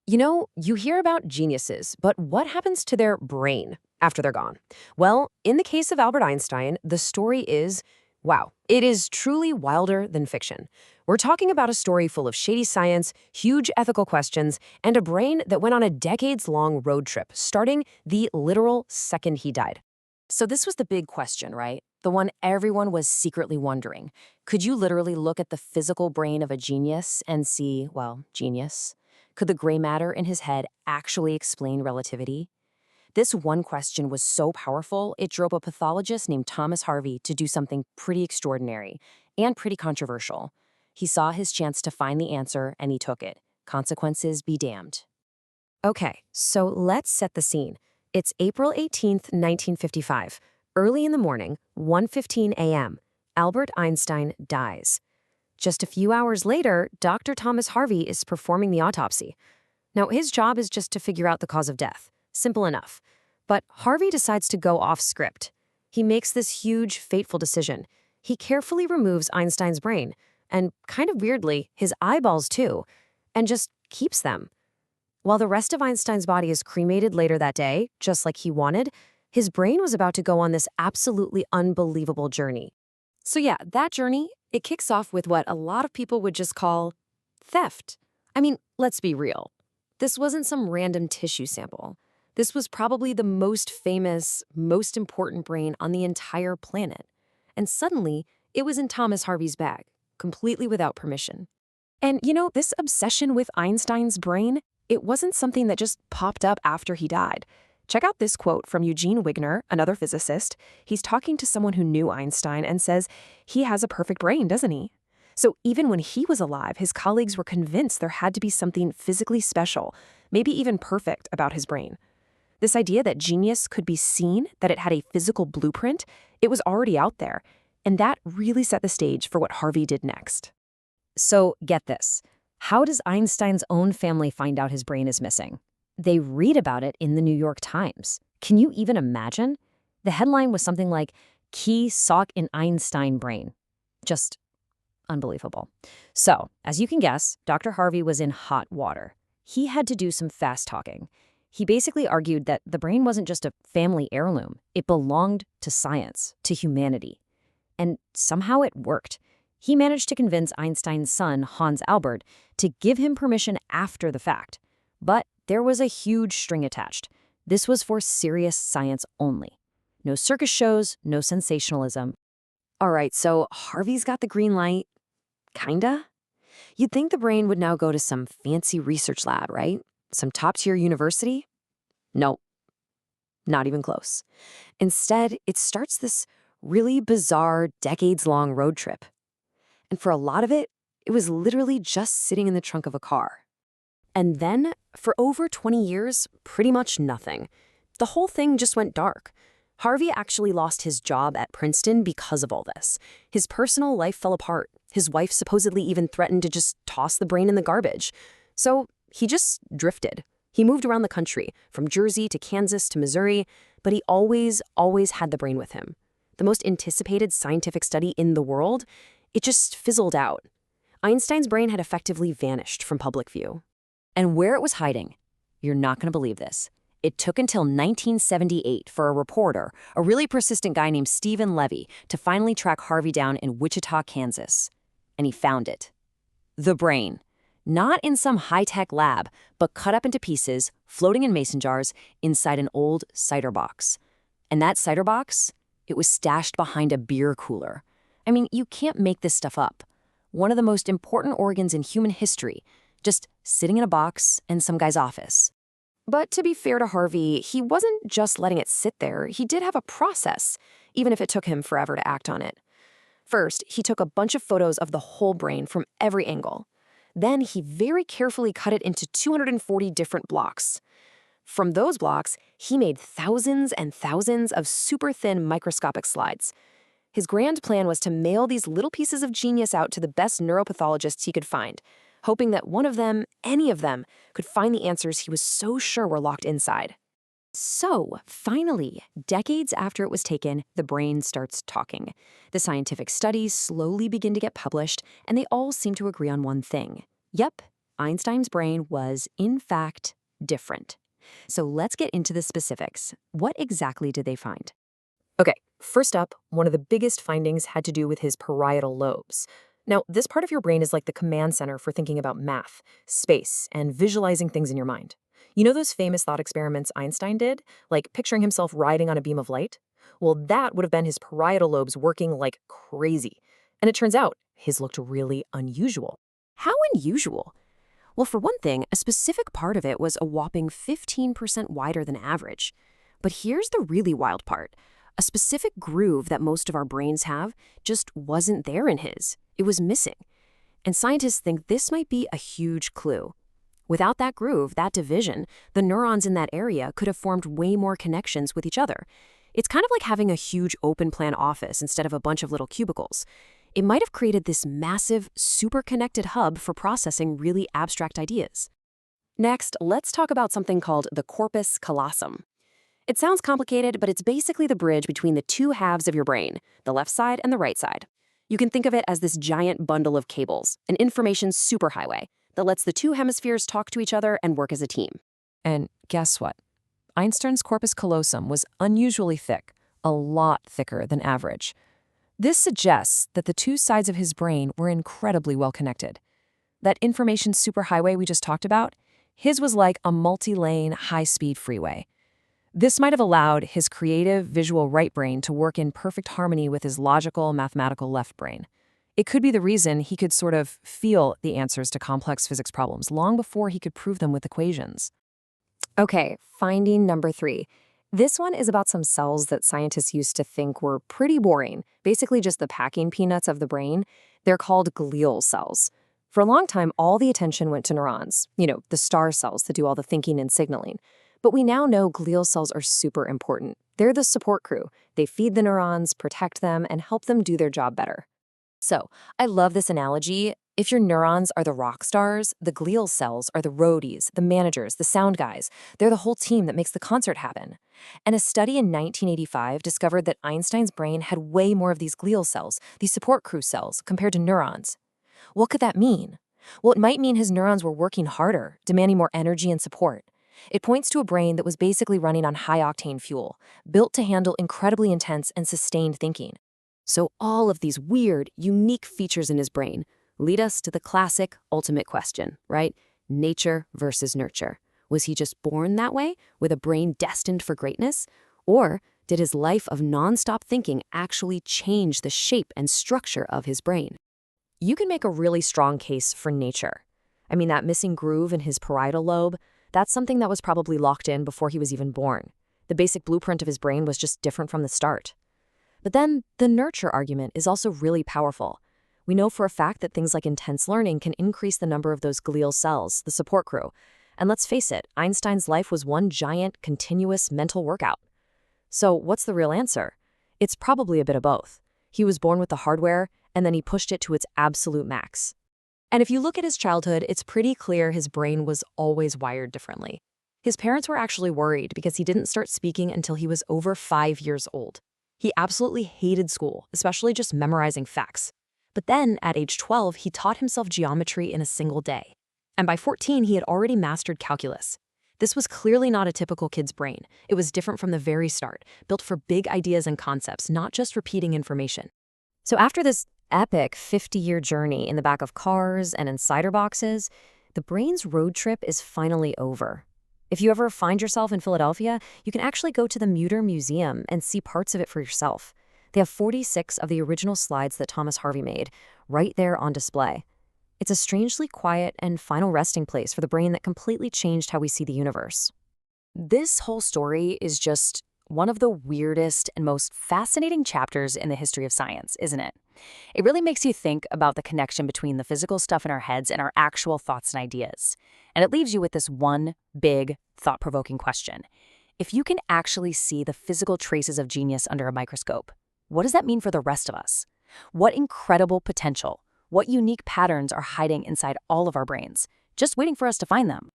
You know, you hear about geniuses, but what happens to their brain after they're gone? Well, in the case of Albert Einstein, the story is, wow, it is truly wilder than fiction. We're talking about a story full of shady science, huge ethical questions, and a brain that went on a decades-long road trip, starting the literal second he died. So this was the big question, right? The one everyone was secretly wondering. Could you literally look at the physical brain of a genius and see, well, genius? Could the gray matter in his head actually explain relativity? This one question was so powerful, it drove a pathologist named Thomas Harvey to do something pretty extraordinary and pretty controversial. He saw his chance to find the answer and he took it. Consequences be damned. Okay, so let's set the scene. It's April 18th, 1955. Early in the morning, 1:15 a.m., Albert Einstein dies. Just a few hours later, Dr. Thomas Harvey is performing the autopsy. Now, his job is just to figure out the cause of death. Simple enough. But Harvey decides to go off script. He makes this huge, fateful decision. He carefully removes Einstein's brain, and kind of weirdly, his eyeballs too, and just keeps them. While the rest of Einstein's body is cremated later that day, just like he wanted, his brain was about to go on this absolutely unbelievable journey. So yeah, that journey, it kicks off with what a lot of people would just call theft. I mean, let's be real. This wasn't some random tissue sample. This was probably the most famous, most important brain on the entire planet. And suddenly, it was in Thomas Harvey's bag, completely without permission. And you know, this obsession with Einstein's brain, it wasn't something that just popped up after he died. Check out this quote from Eugene Wigner, another physicist. He's talking to someone who knew Einstein and says, he has a perfect brain, doesn't he? So even when he was alive, his colleagues were convinced there had to be something physically special, maybe even perfect about his brain. This idea that genius could be seen, that it had a physical blueprint, it was already out there. And that really set the stage for what Harvey did next. So get this. How does Einstein's own family find out his brain is missing? They read about it in the New York Times. Can you even imagine? The headline was something like, "Key Sock in Einstein Brain." Just unbelievable. So, as you can guess, Dr. Harvey was in hot water. He had to do some fast talking. He basically argued that the brain wasn't just a family heirloom. It belonged to science, to humanity. And somehow it worked. He managed to convince Einstein's son, Hans Albert, to give him permission after the fact. But there was a huge string attached. This was for serious science only. No circus shows, no sensationalism. All right, so Harvey's got the green light. Kinda? You'd think the brain would now go to some fancy research lab, right? Some top-tier university? Nope. Not even close. Instead, it starts this really bizarre, decades-long road trip. And for a lot of it, it was literally just sitting in the trunk of a car. And then, for over 20 years, pretty much nothing. The whole thing just went dark. Harvey actually lost his job at Princeton because of all this. His personal life fell apart. His wife supposedly even threatened to just toss the brain in the garbage. So he just drifted. He moved around the country, from Jersey to Kansas to Missouri, but he always had the brain with him. The most anticipated scientific study in the world, it just fizzled out. Einstein's brain had effectively vanished from public view. And where it was hiding, you're not going to believe this. It took until 1978 for a reporter, a really persistent guy named Stephen Levy, to finally track Harvey down in Wichita, Kansas. And he found it. The brain. Not in some high-tech lab, but cut up into pieces, floating in mason jars, inside an old cider box. And that cider box, it was stashed behind a beer cooler. I mean, you can't make this stuff up. One of the most important organs in human history, just sitting in a box in some guy's office. But to be fair to Harvey, he wasn't just letting it sit there. He did have a process, even if it took him forever to act on it. First, he took a bunch of photos of the whole brain from every angle. Then he very carefully cut it into 240 different blocks. From those blocks, he made thousands and thousands of super thin microscopic slides. His grand plan was to mail these little pieces of genius out to the best neuropathologists he could find, hoping that one of them, any of them, could find the answers he was so sure were locked inside. So, finally, decades after it was taken, the brain starts talking. The scientific studies slowly begin to get published, and they all seem to agree on one thing. Yep, Einstein's brain was, in fact, different. So let's get into the specifics. What exactly did they find? Okay, first up, one of the biggest findings had to do with his parietal lobes. Now, this part of your brain is like the command center for thinking about math, space, and visualizing things in your mind. You know those famous thought experiments Einstein did, like picturing himself riding on a beam of light? Well, that would have been his parietal lobes working like crazy. And it turns out his looked really unusual. How unusual? Well, for one thing, a specific part of it was a whopping 15% wider than average. But here's the really wild part. A specific groove that most of our brains have just wasn't there in his. It was missing. And scientists think this might be a huge clue. Without that groove, that division, the neurons in that area could have formed way more connections with each other. It's kind of like having a huge open plan office instead of a bunch of little cubicles. It might have created this massive, super connected hub for processing really abstract ideas. Next, let's talk about something called the corpus callosum. It sounds complicated, but it's basically the bridge between the two halves of your brain, the left side and the right side. You can think of it as this giant bundle of cables, an information superhighway that lets the two hemispheres talk to each other and work as a team. And guess what? Einstein's corpus callosum was unusually thick, a lot thicker than average. This suggests that the two sides of his brain were incredibly well connected. That information superhighway we just talked about, his was like a multi-lane, high-speed freeway. This might have allowed his creative, visual right brain to work in perfect harmony with his logical, mathematical left brain. It could be the reason he could sort of feel the answers to complex physics problems long before he could prove them with equations. Okay, finding number 3. This one is about some cells that scientists used to think were pretty boring, basically just the packing peanuts of the brain. They're called glial cells. For a long time, all the attention went to neurons, the star cells that do all the thinking and signaling. But we now know glial cells are super important. They're the support crew. They feed the neurons, protect them, and help them do their job better. So, I love this analogy. If your neurons are the rock stars, the glial cells are the roadies, the managers, the sound guys. They're the whole team that makes the concert happen. And a study in 1985 discovered that Einstein's brain had way more of these glial cells, these support crew cells, compared to neurons. What could that mean? Well, it might mean his neurons were working harder, demanding more energy and support. It points to a brain that was basically running on high-octane fuel, built to handle incredibly intense and sustained thinking. So all of these weird, unique features in his brain lead us to the classic ultimate question, right? Nature versus nurture. Was he just born that way, with a brain destined for greatness? Or did his life of nonstop thinking actually change the shape and structure of his brain? You can make a really strong case for nature. I mean, that missing groove in his parietal lobe, that's something that was probably locked in before he was even born. The basic blueprint of his brain was just different from the start. But then, the nurture argument is also really powerful. We know for a fact that things like intense learning can increase the number of those glial cells, the support crew. And let's face it, Einstein's life was one giant, continuous mental workout. So what's the real answer? It's probably a bit of both. He was born with the hardware, and then he pushed it to its absolute max. And if you look at his childhood, it's pretty clear his brain was always wired differently. His parents were actually worried because he didn't start speaking until he was over 5 years old. He absolutely hated school, especially just memorizing facts. But then, at age 12, he taught himself geometry in a single day. And by 14, he had already mastered calculus. This was clearly not a typical kid's brain. It was different from the very start, built for big ideas and concepts, not just repeating information. So after this epic 50-year journey in the back of cars and in cider boxes, the brain's road trip is finally over. If you ever find yourself in Philadelphia, you can actually go to the Muter Museum and see parts of it for yourself. They have 46 of the original slides that Thomas Harvey made right there on display. It's a strangely quiet and final resting place for the brain that completely changed how we see the universe. This whole story is just one of the weirdest and most fascinating chapters in the history of science, isn't it? It really makes you think about the connection between the physical stuff in our heads and our actual thoughts and ideas. And it leaves you with this one big, thought-provoking question. If you can actually see the physical traces of genius under a microscope, what does that mean for the rest of us? What incredible potential, what unique patterns are hiding inside all of our brains, just waiting for us to find them?